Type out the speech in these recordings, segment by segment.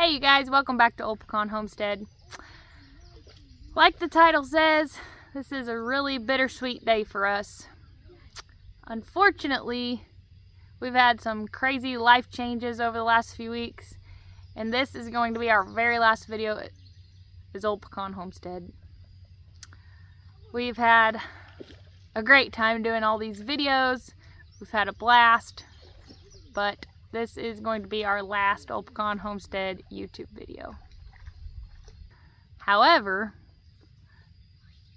Hey you guys, welcome back to Old Pecan Homestead. Like the title says, this is a really bittersweet day for us. Unfortunately, we've had some crazy life changes over the last few weeks, and this is going to be our very last video as Old Pecan Homestead. We've had a great time doing all these videos. We've had a blast, but this is going to be our last Old Pecan Homestead YouTube video. However,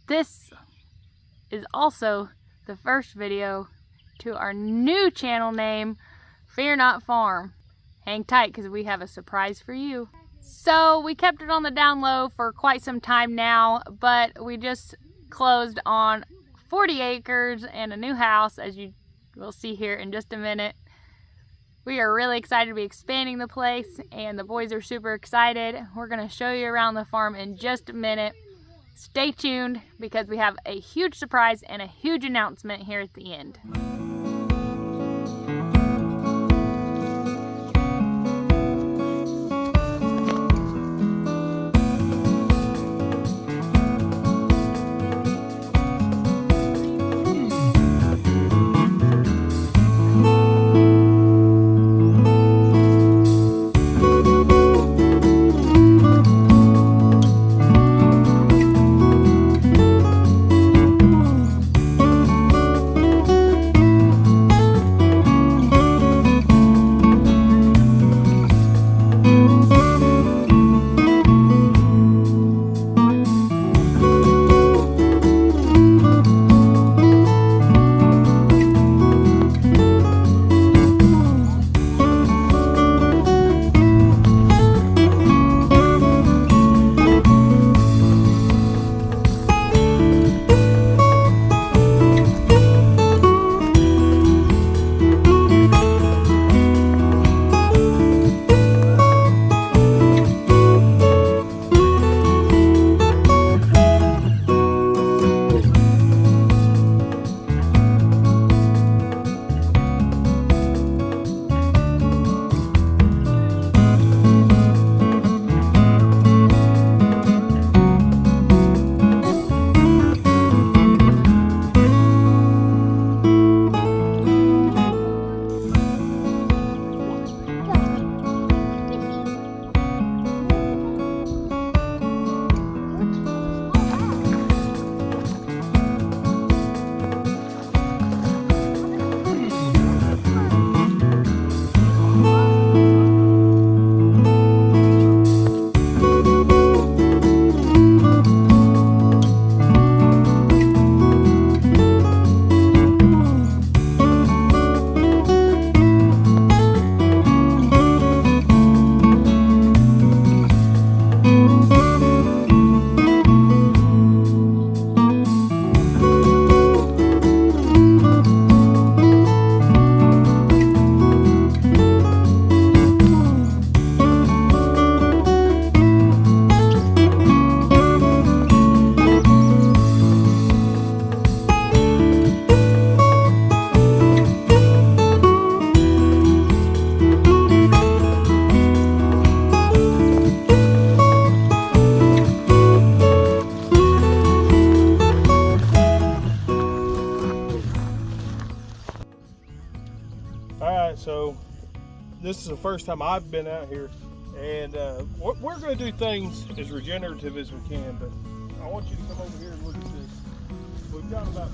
this is also the first video to our new channel name, Fear Not Farm. Hang tight because we have a surprise for you. So we kept it on the down low for quite some time now, but we just closed on 40 acres and a new house, as you will see here in just a minute. We are really excited to be expanding the place, and the boys are super excited. We're going to show you around the farm in just a minute. Stay tuned because we have a huge surprise and a huge announcement here at the end. So this is the first time I've been out here, and we're going to do things as regenerative as we can, but I want you to come over here and look at this. We've got about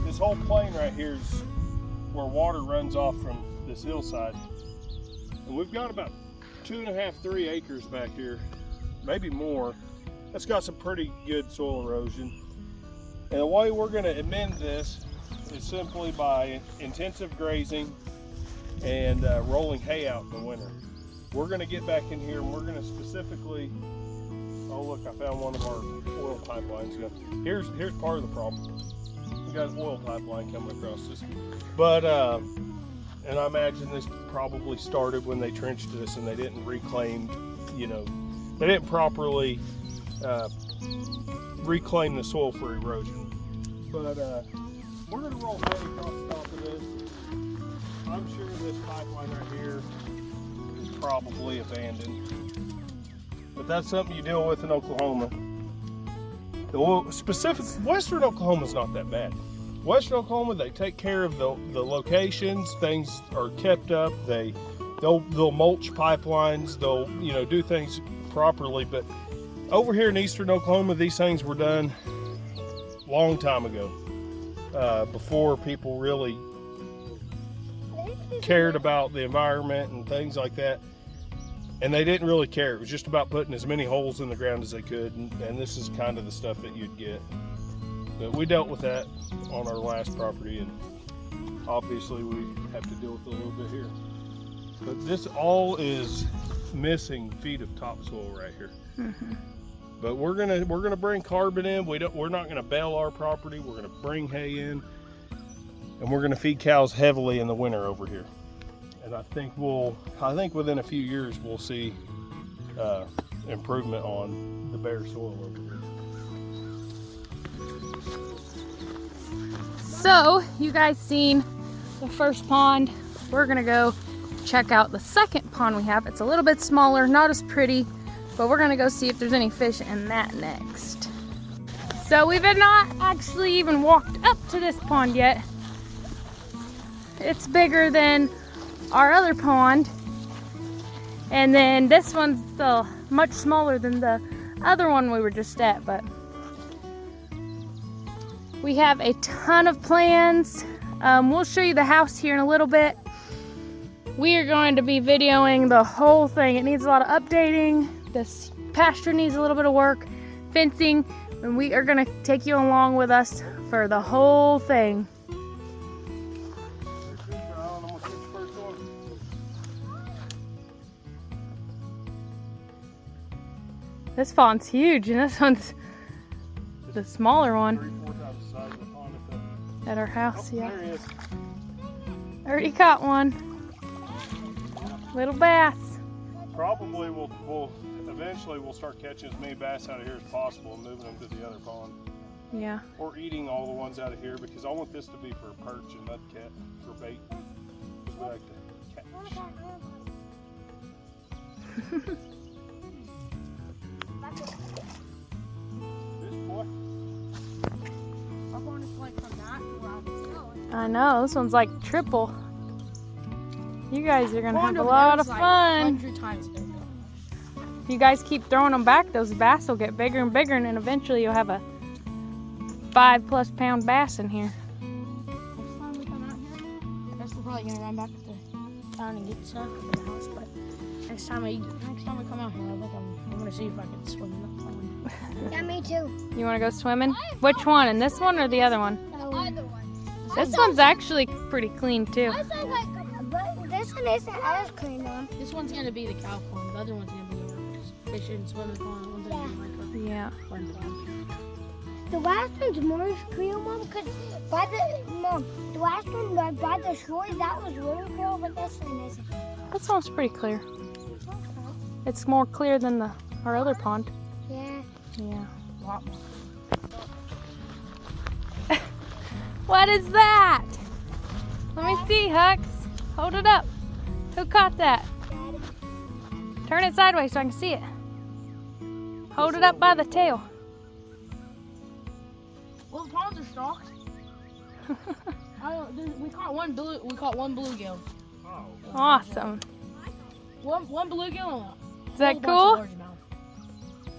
this whole plain right here is where water runs off from this hillside, and we've got about 2.5, 3 acres back here, maybe more. That's got some pretty good soil erosion, and the way we're going to amend this is simply by intensive grazing and rolling hay out in the winter. We're going to get back in here and we're going to specifically, oh look, I found one of our oil pipelines. Here's part of the problem. We got an oil pipeline coming across this, but and I imagine this probably started when they trenched this and they didn't reclaim, they didn't properly reclaim the soil for erosion. But we're going to roll hay across the top of this. I'm sure this pipeline right here is probably abandoned. But that's something you deal with in Oklahoma. Well, specifically, Western Oklahoma's not that bad. Western Oklahoma, they take care of the locations. Things are kept up. They'll mulch pipelines. They'll do things properly. But over here in Eastern Oklahoma, these things were done a long time ago, before people really cared about the environment and things like that. And they didn't really care. It was just about putting as many holes in the ground as they could. And this is kind of the stuff that you'd get. But we dealt with that on our last property, and obviously we have to deal with it a little bit here. But this all is missing feet of topsoil right here. Mm-hmm. But we're gonna bring carbon in. We're not gonna bale our property. We're gonna bring hay in, and we're gonna feed cows heavily in the winter over here. And I think within a few years we'll see improvement on the bare soil over here. So you guys seen the first pond. We're gonna go check out the second pond we have. It's a little bit smaller, not as pretty, but we're gonna go see if there's any fish in that next. So we've not actually even walked up to this pond yet. It's bigger than our other pond, and then this one's still much smaller than the other one we were just at, but we have a ton of plans. We'll show you the house here in a little bit. We are going to be videoing the whole thing. It needs a lot of updating. This pasture needs a little bit of work, fencing, and we are going to take you along with us for the whole thing. This pond's huge, and this one's the smaller one. 3-4 times the size of the pond at our house. Oh, yeah. there he is. Already caught one. Little bass. Probably we'll eventually start catching as many bass out of here as possible and moving them to the other pond. Yeah. Or eating all the ones out of here, because I want this to be for perch and mudcat for bait. Because we like to catch. I know, this one's like triple. You guys are gonna have a lot of fun. 100 times bigger. If you guys keep throwing them back, those bass will get bigger and bigger, and then eventually you'll have a 5+ pound bass in here. Next time we come out here, I guess we're probably gonna run back to town and get stuff for the house, but next time we come out here, I think I'm gonna see if I can swim in the pond. Yeah, me too. You wanna go swimming? Which one? In this one or the other one? Either one. This one's actually pretty clean too. I said like, but this one isn't as clean though. This one's gonna be the cow pond. The other one's gonna be a fishing, swimming pond. One's gonna be like a Yeah. fun pond. The last one's more clear, Mom, because the last one by the shore, that was really clear, but this one isn't. This one's pretty clear. It's more clear than our other pond. Yeah. Yeah. A lot more. What is that? Let me see, Hux. Hold it up. Who caught that? Daddy. Turn it sideways so I can see it. Hold it up by the tail. Well, the ponds are stocked. We caught one bluegill. Oh. Awesome. One bluegill. Is that Whole bunch of cool? largemouth.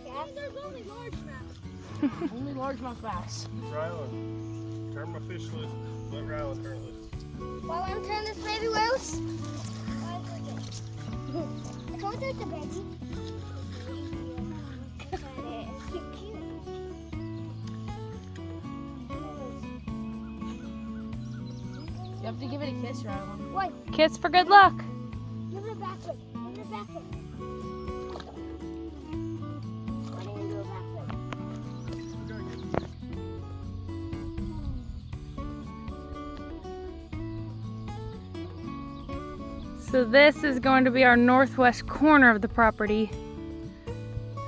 Yeah, there's only largemouth. Only largemouth bass. Rylan, turn my fish loose. Let Rylan turn loose. Well, I'm turning this baby loose. I told you it's a baby. You have to give it a kiss, Rylan. What? Kiss for good luck. Give it back foot. Give it back foot. Why didn't you do it back foot? So this is going to be our northwest corner of the property.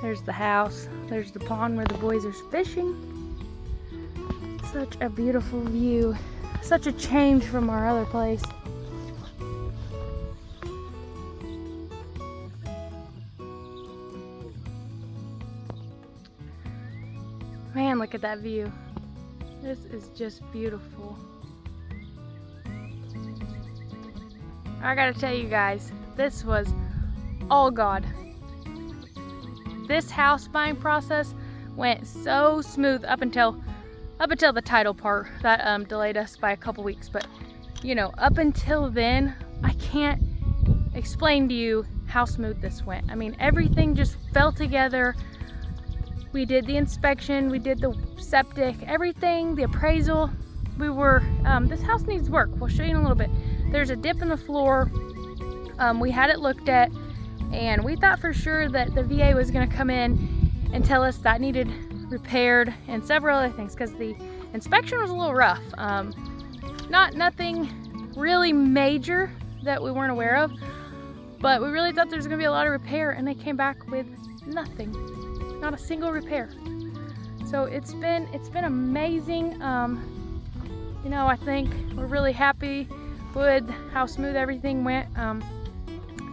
There's the house. There's the pond where the boys are fishing. Such a beautiful view. Such a change from our other place. Man, look at that view. This is just beautiful. I gotta tell you guys, this was all God. This house buying process went so smooth up until the title part that delayed us by a couple weeks. But you know, up until then, I can't explain to you how smooth this went. I mean, everything just fell together. We did the inspection, we did the septic, everything, the appraisal. We were, this house needs work. We'll show you in a little bit. There's a dip in the floor. We had it looked at, and we thought for sure that the VA was gonna come in and tell us that needed repaired and several other things, because the inspection was a little rough. Nothing really major that we weren't aware of, but we really thought there was gonna be a lot of repair, and they came back with nothing. Not a single repair. So it's been amazing. You know, I think we're really happy with how smooth everything went.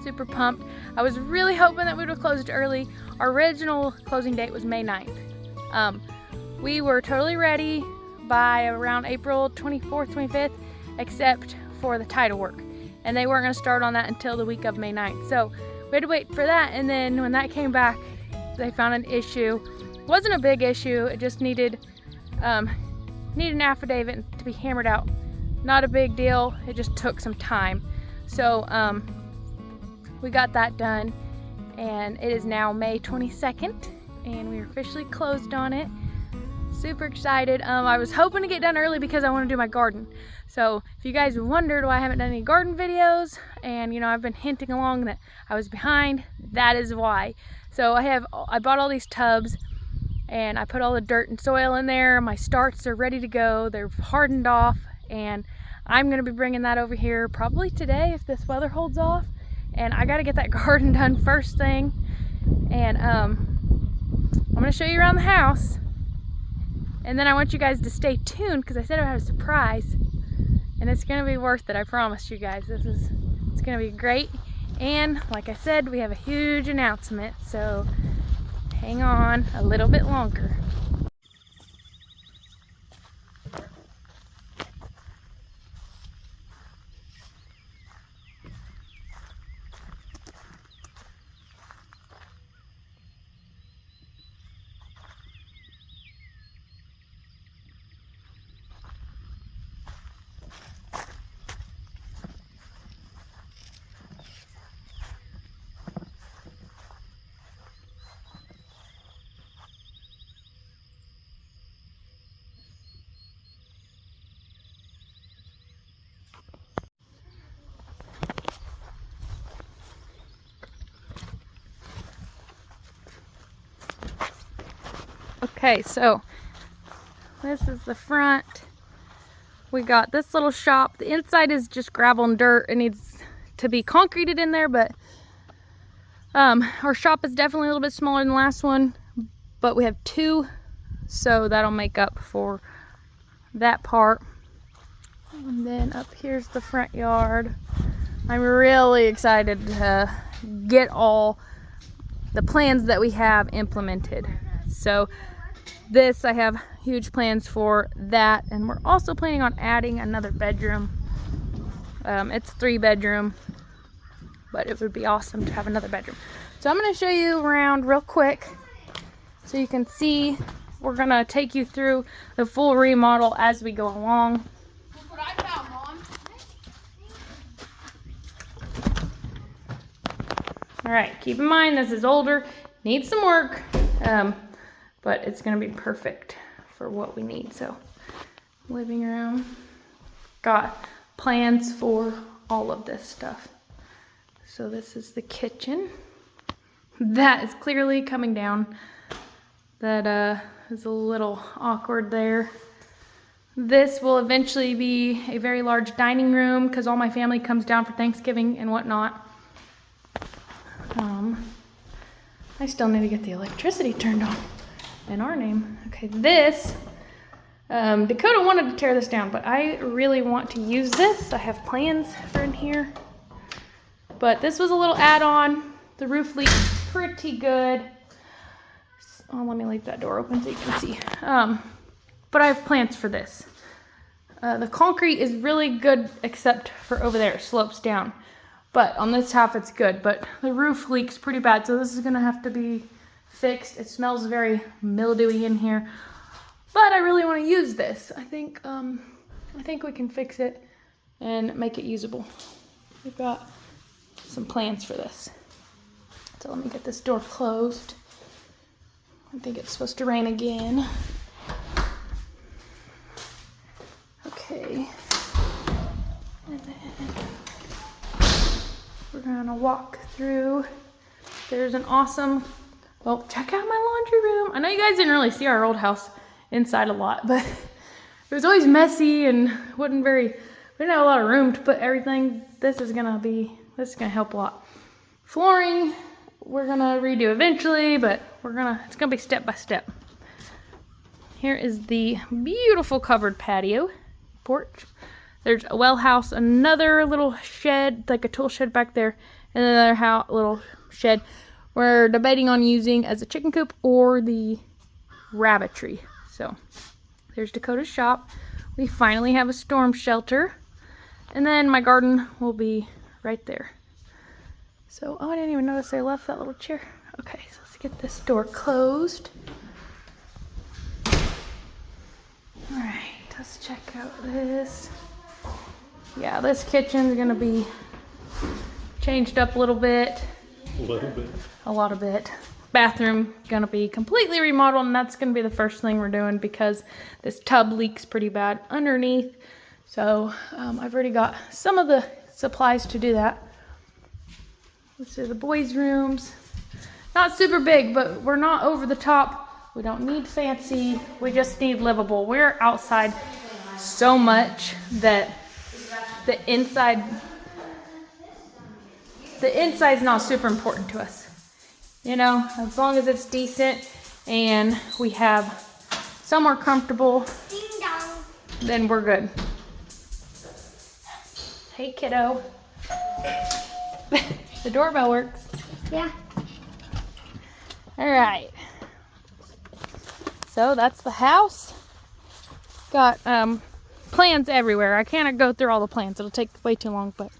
Super pumped. I was really hoping that we would have closed early. Our original closing date was May 9th. We were totally ready by around April 24th, 25th, except for the title work. And they weren't gonna start on that until the week of May 9th. So we had to wait for that, and then when that came back, they found an issue. It wasn't a big issue, it just needed an affidavit to be hammered out. Not a big deal, it just took some time. So we got that done, and it is now May 22nd, and we are officially closed on it. Super excited. I was hoping to get done early because I want to do my garden. So if you guys wondered why I haven't done any garden videos, and you know, I've been hinting along that I was behind, that is why. So I bought all these tubs, and I put all the dirt and soil in there. My starts are ready to go. They're hardened off, and I'm gonna be bringing that over here probably today if this weather holds off. And I gotta get that garden done first thing. And I'm gonna show you around the house. And then I want you guys to stay tuned because I said I would have a surprise. And it's gonna be worth it, I promise you guys. It's gonna be great. And like I said, we have a huge announcement, so hang on a little bit longer. Okay, so this is the front. We got this little shop. The inside is just gravel and dirt. It needs to be concreted in there, but our shop is definitely a little bit smaller than the last one, but we have two, so that'll make up for that part. And then up here's the front yard. I'm really excited to get all the plans that we have implemented. So this, I have huge plans for that, and we're also planning on adding another bedroom. It's 3-bedroom, but it would be awesome to have another bedroom. So I'm going to show you around real quick so you can see. We're going to take you through the full remodel as we go along. Look what I found, Mom. All right, keep in mind this is older, needs some work, but it's gonna be perfect for what we need. So, living room, got plans for all of this stuff. So this is the kitchen. That is clearly coming down. That is a little awkward there. This will eventually be a very large dining room because all my family comes down for Thanksgiving and whatnot. I still need to get the electricity turned on in our name. Okay, this, Dakota wanted to tear this down, but I really want to use this. I have plans for in here. But this was a little add-on. The roof leaks pretty good. Oh, let me leave that door open so you can see. But I have plans for this. The concrete is really good except for over there, it slopes down. But on this half it's good, but the roof leaks pretty bad, so this is gonna have to be fixed. It smells very mildewy in here, but I really want to use this. I think we can fix it and make it usable. We've got some plans for this. So let me get this door closed. I think it's supposed to rain again. Okay. And then we're gonna walk through. There's an awesome, well, check out my laundry room. I know you guys didn't really see our old house inside a lot, but it was always messy and we didn't have a lot of room to put everything. This is gonna help a lot. Flooring, we're gonna redo eventually, but it's gonna be step by step. Here is the beautiful covered patio porch. There's a well house, another little shed, like a tool shed back there, and another little shed we're debating on using as a chicken coop or the rabbitry. So there's Dakota's shop. We finally have a storm shelter. And then my garden will be right there. So, oh, I didn't even notice I left that little chair. Okay, so let's get this door closed. All right, let's check out this. Yeah, this kitchen's gonna be changed up a little bit. A lot of it. Bathroom gonna be completely remodeled, and that's gonna be the first thing we're doing because this tub leaks pretty bad underneath. So I've already got some of the supplies to do that. Let's see, the boys' rooms. Not super big, but we're not over the top. We don't need fancy. We just need livable. We're outside so much that the inside's not super important to us. You know, as long as it's decent and we have somewhere comfortable, then we're good. Hey, kiddo. The doorbell works. Yeah. All right. So that's the house. Got plans everywhere. I can't go through all the plans. It'll take way too long, but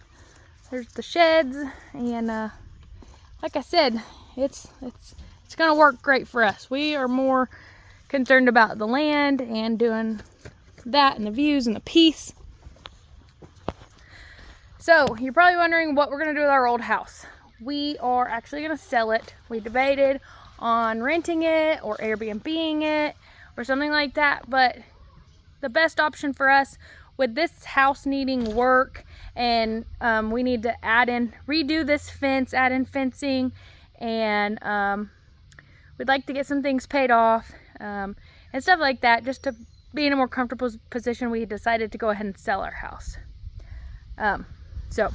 there's the sheds, and like I said, it's gonna work great for us. We are more concerned about the land and doing that and the views and the peace. So you're probably wondering what we're gonna do with our old house. We are actually gonna sell it. We debated on renting it or Airbnb-ing it or something like that, but the best option for us with this house needing work, and we need to redo this fence, add in fencing, and we'd like to get some things paid off and stuff like that. Just to be in a more comfortable position, we decided to go ahead and sell our house. So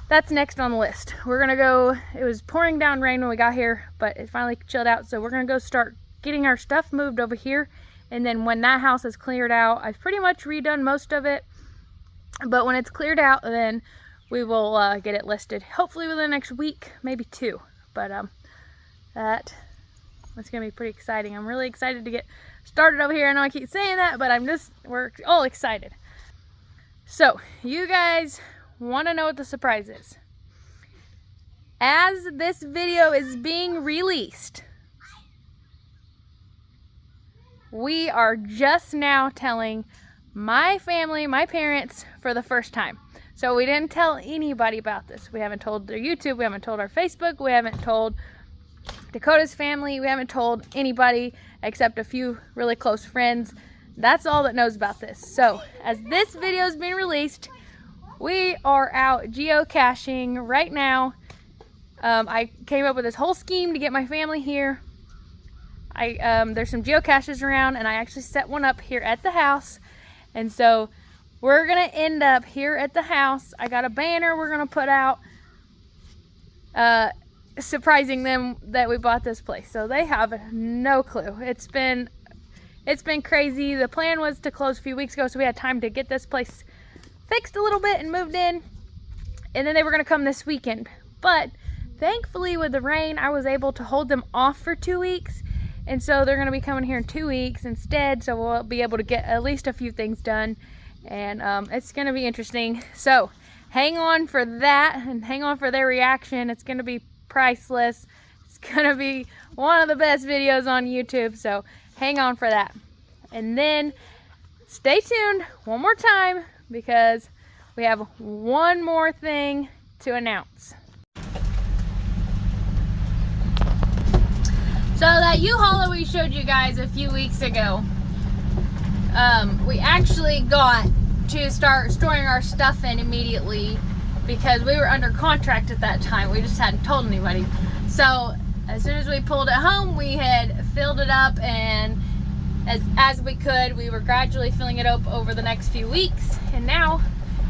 that's next on the list. We're gonna go, it was pouring down rain when we got here, but it finally chilled out, so we're gonna go start getting our stuff moved over here. And then when that house is cleared out, I've pretty much redone most of it, but when it's cleared out, then we will get it listed, hopefully within the next week, maybe 2. But that's gonna be pretty exciting. I'm really excited to get started over here. I know I keep saying that, but we're all excited. So you guys want to know what the surprise is. As this video is being released, we are just now telling my family, my parents, for the first time. So we didn't tell anybody about this. We haven't told their YouTube, we haven't told our Facebook, we haven't told Dakota's family, we haven't told anybody except a few really close friends. That's all that knows about this. So as this video is being released, we are out geocaching right now. I came up with this whole scheme to get my family here. There's some geocaches around, and I actually set one up here at the house. And so we're gonna end up here at the house. I got a banner we're gonna put out surprising them that we bought this place. So they have no clue. It's been crazy. The plan was to close a few weeks ago, so we had time to get this place fixed a little bit and moved in. And then they were gonna come this weekend. But thankfully with the rain, I was able to hold them off for 2 weeks. And so they're gonna be coming here in 2 weeks instead. So we'll be able to get at least a few things done. And it's gonna be interesting. So hang on for that and hang on for their reaction. It's gonna be priceless. It's gonna be one of the best videos on YouTube. So hang on for that. And then stay tuned one more time because we have one more thing to announce. So that U-Haul that we showed you guys a few weeks ago, we actually got to start storing our stuff in immediately because we were under contract at that time. We just hadn't told anybody. So as soon as we pulled it home, we had filled it up, and as we could, we were gradually filling it up over the next few weeks, and now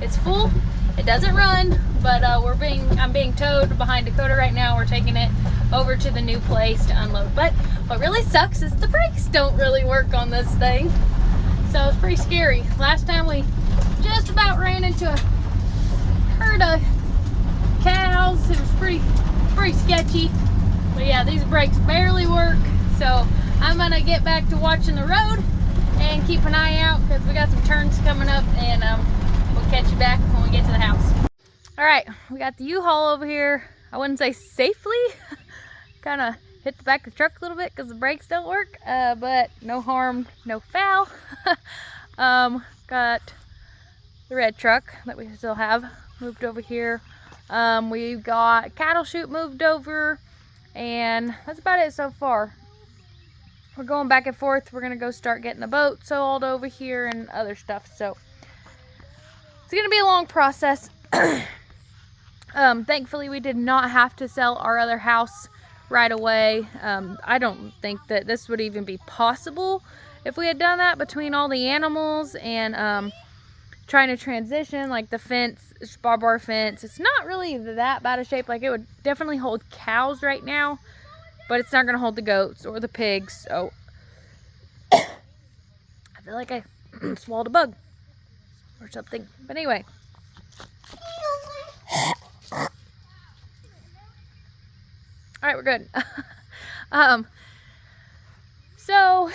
it's full. It doesn't run, but I'm being towed behind Dakota right now. We're taking it over to the new place to unload. But what really sucks is the brakes don't really work on this thing. So it's pretty scary. Last time we just about ran into a herd of cows. It was pretty sketchy. But yeah, these brakes barely work. So I'm gonna get back to watching the road and keep an eye out because we got some turns coming up, and we'll catch you back when we get to the house. All right, we got the U-Haul over here. I wouldn't say safely. Kind of hit the back of the truck a little bit because the brakes don't work, but no harm, no foul. Got the red truck that we still have moved over here. We've got cattle chute moved over, and that's about it so far. We're going back and forth. We're gonna go start getting the boat sold over here and other stuff. So it's gonna be a long process. Thankfully, we did not have to sell our other house right away. I don't think that this would even be possible if we had done that, between all the animals and trying to transition, like the fence, barbed wire fence. It's not really that bad a shape. Like, it would definitely hold cows right now, but it's not going to hold the goats or the pigs. So I feel like I swallowed a bug or something. But anyway. All right, we're good. So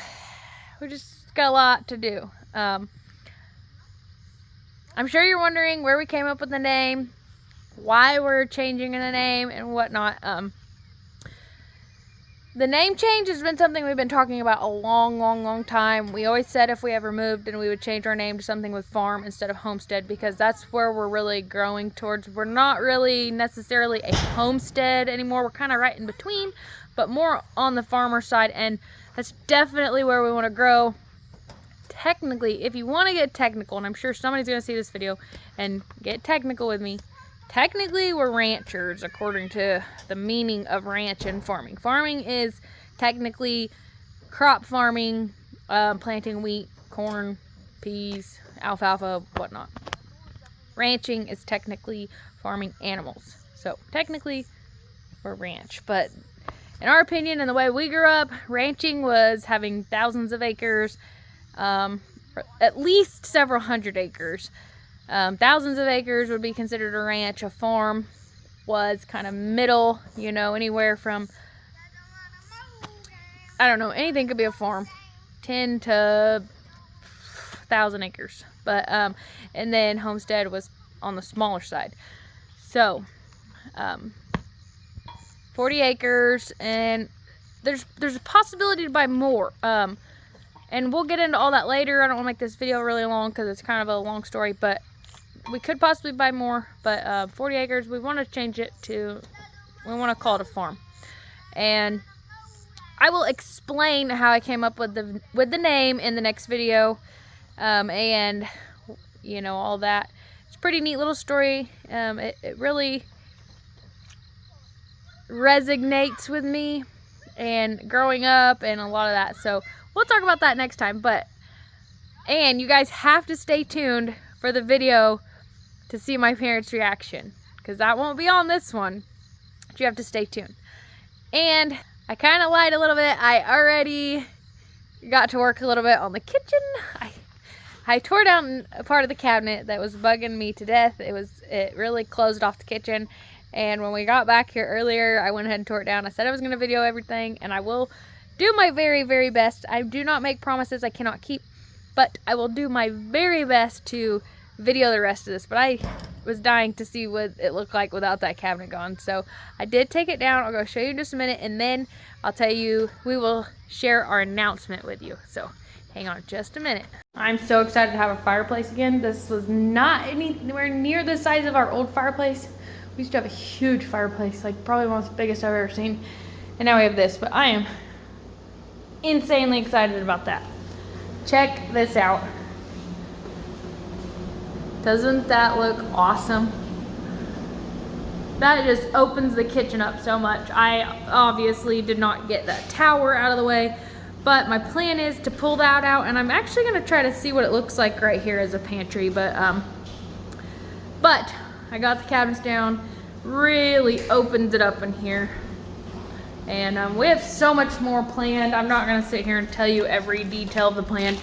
we just got a lot to do. I'm sure you're wondering where we came up with the name, why we're changing the name and whatnot. The name change has been something we've been talking about a long time. We always said if we ever moved, and we would change our name to something with farm instead of homestead, because that's where we're really growing towards. We're not really necessarily a homestead anymore. We're kind of right in between, but more on the farmer side, and that's definitely where we want to grow. Technically, if you want to get technical, and I'm sure somebody's going to see this video and get technical with me, technically, we're ranchers according to the meaning of ranch and farming. Farming is technically crop farming, planting wheat, corn, peas, alfalfa, whatnot. Ranching is technically farming animals. So technically, we're ranch. But in our opinion, and the way we grew up, ranching was having thousands of acres, at least several hundred acres. Thousands of acres would be considered a ranch. A farm was kind of middle, you know, anywhere from, I don't know, anything could be a farm. 10 to 1,000 acres. But, and then homestead was on the smaller side. So, 40 acres, and there's a possibility to buy more. And we'll get into all that later. I don't want to make this video really long because it's kind of a long story, but we could possibly buy more. But 40 acres, we want to change it to, we want to call it a farm. And I will explain how I came up with the name in the next video, and you know, all that. It's a pretty neat little story. It really resonates with me and growing up and a lot of that. So we'll talk about that next time. And you guys have to stay tuned for the video to see my parents' reaction, because that won't be on this one, but you have to stay tuned. And I kind of lied a little bit. I already got to work a little bit on the kitchen. I tore down a part of the cabinet that was bugging me to death. It really closed off the kitchen, And when we got back here earlier, I went ahead and tore it down. I said I was going to video everything, and I will do my very, very best. I do not make promises I cannot keep, but I will do my very best to video the rest of this. But I was dying to see what it looked like without that cabinet gone. So I did take it down. I'll go show you in just a minute, and then I'll tell you, we will share our announcement with you. So hang on just a minute. I'm so excited to have a fireplace again. This was not anywhere near the size of our old fireplace. We used to have a huge fireplace, like probably one of the biggest I've ever seen. And now we have this, but I am insanely excited about that. Check this out. Doesn't that look awesome? That just opens the kitchen up so much. I obviously did not get that tower out of the way, but my plan is to pull that out, and I'm actually gonna try to see what it looks like right here as a pantry, but I got the cabinets down, really opens it up in here. And we have so much more planned. I'm not gonna sit here and tell you every detail of the plan.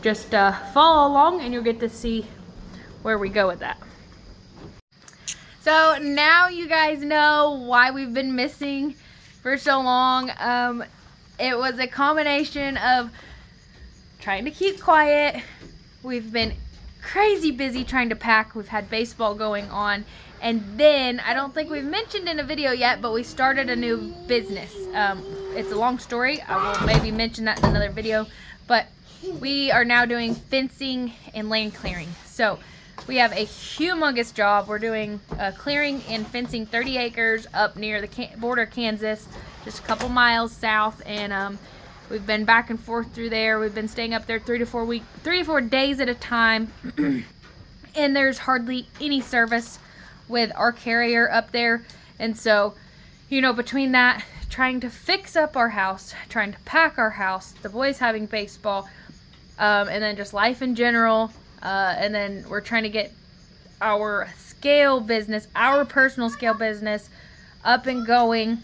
Just follow along and you'll get to see where we go with that. So now you guys know why we've been missing for so long. It was a combination of trying to keep quiet. We've been crazy busy trying to pack. We've had baseball going on. And then, I don't think we've mentioned in a video yet, but we started a new business. It's a long story. I will maybe mention that in another video. But we are now doing fencing and land clearing. So we have a humongous job. We're doing clearing and fencing 30 acres up near the border of Kansas, just a couple miles south. And we've been back and forth through there. We've been staying up there 3 to 4 days at a time. And there's hardly any service with our carrier up there. And so, you know, between that, trying to fix up our house, trying to pack our house, the boys having baseball, and then just life in general, and then we're trying to get our scale business, our personal scale business, up and going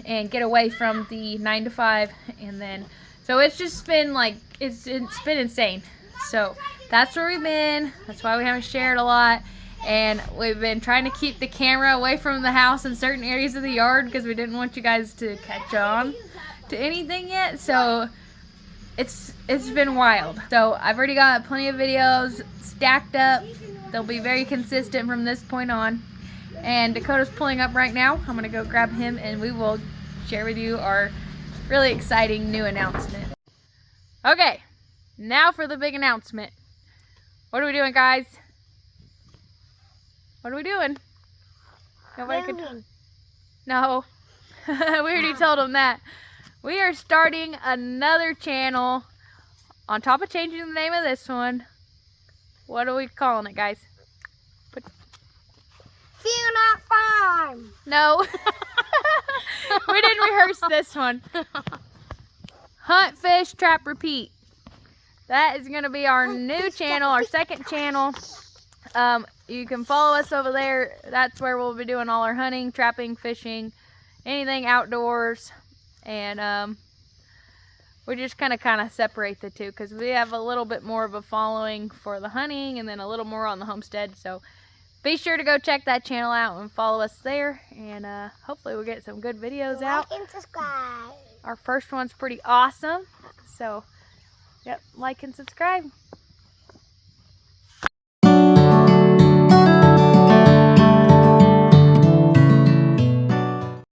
and get away from the 9 to 5. And then, so it's just been like, it's been insane. So that's where we've been. That's why we haven't shared a lot. And we've been trying to keep the camera away from the house in certain areas of the yard because we didn't want you guys to catch on to anything yet. So it's been wild. So I've already got plenty of videos stacked up. They'll be very consistent from this point on. And Dakota's pulling up right now. I'm gonna go grab him and we will share with you our really exciting new announcement. Okay, now for the big announcement. What are we doing, guys? What are we doing? Nobody could. No. We already told them that. We are starting another channel on top of changing the name of this one. What are we calling it, guys? Fear Not Farm. No. We didn't rehearse this one. Hunt, fish, trap, repeat. That is going to be our new channel, our second channel. You can follow us over there. That's where we'll be doing all our hunting, trapping, fishing, anything outdoors. And we just kind of separate the two because we have a little bit more of a following for the hunting and then a little more on the homestead. So be sure to go check that channel out and follow us there. And hopefully we'll get some good videos out. Like and subscribe. Our first one's pretty awesome. So, yep, like and subscribe.